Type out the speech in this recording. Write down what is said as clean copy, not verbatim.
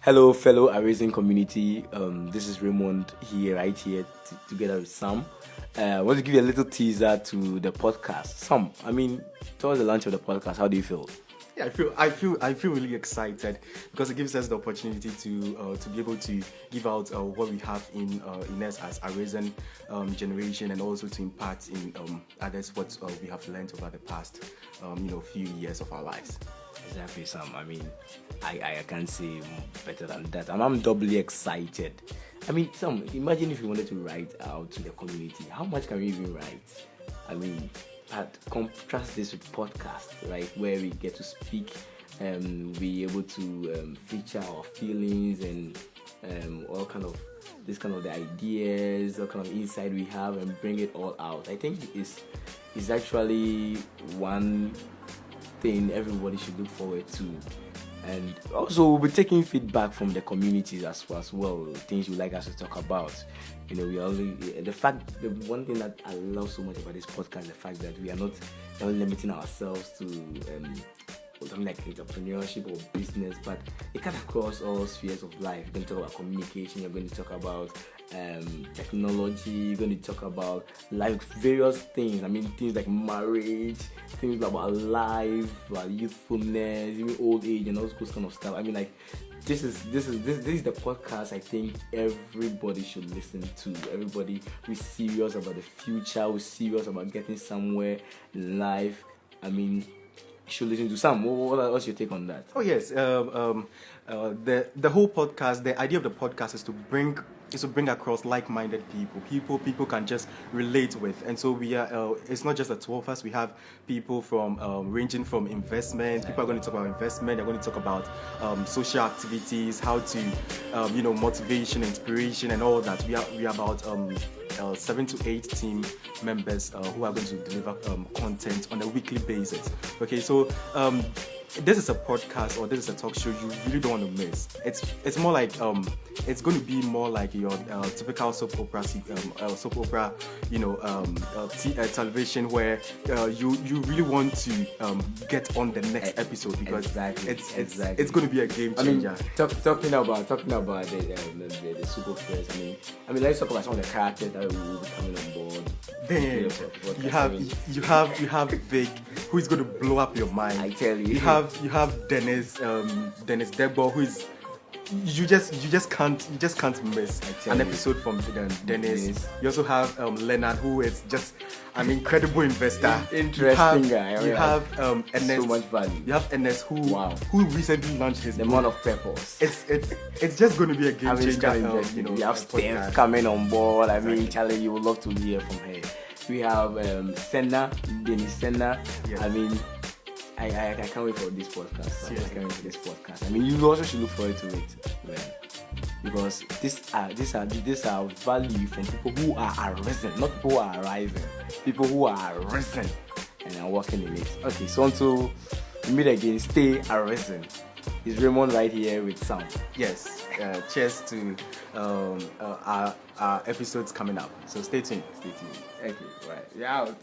Hello, fellow Arisen community. This is Raymond here, right here, together with Sam. I want to give you a little teaser to the podcast. Sam, towards the launch of the podcast, how do you feel? Yeah, I feel really excited because it gives us the opportunity to be able to give out what we have in us as Arisen generation, and also to impart in others what we have learned over the past few years of our lives. Exactly, Sam. I can't say better than that. I'm doubly excited. Sam, imagine if you wanted to write out to the community. How much can we even write? Contrast this with podcast, right, where we get to speak, be able to feature our feelings and all kind of the ideas, all kind of insight we have, and bring it all out. I think it's actually one thing everybody should look forward to. And also, we'll be taking feedback from the communities as well, things you'd like us to talk about. The one thing that I love so much about this podcast, the fact that we are not limiting ourselves to something like entrepreneurship or business, but it cuts across all spheres of life. We're going to talk about communication, we're going to talk about technology, we're going to talk about various things. Things like marriage, things about life, about youthfulness, even old age, and all those kind of stuff. This is the podcast I think everybody should listen to. Everybody who's serious about the future, who's serious about getting somewhere in life. Should listen to. Sam, what's your take on that? Oh yes, the whole podcast. The idea of the podcast is to bring across like-minded people can just relate with, and so we are. It's not just the two of us. We have people from ranging from investment. People are going to talk about investment. They're going to talk about social activities, how to motivation, inspiration, and all that. We are about 7 to 8 team members who are going to deliver content on a weekly basis. Okay, so this is a podcast or this is a talk show you really don't want to miss. It's more like it's going to be more like your typical soap opera, television, where you really want to get on the next episode, because it's going to be a game changer. Talking about the soap operas. Let's talk about some of the characters that will be coming on board. Then you have Vic, who is going to blow up your mind. I tell you. You have Dennis Debo, who is you just can't miss an episode from Dennis. You also have Leonard, who is just an incredible investor. Interesting guy. You have Ernest. So much value. You have Ernest, who recently launched his The Man of Purpose. It's just going to be a game changer. You have Steph coming on board. Charlie, you would love to hear from her. We have Dennis Senna. Yes. I can't wait for this podcast. I can't wait for this podcast. You also should look forward to it, because this are value from people who are arisen, not people who are rising. People who are arisen and are working in it. Okay, so until we meet again, stay arisen. It's Raymond right here with Sam. Yes. Cheers to our episodes coming up. So stay tuned. Okay, right. You're out.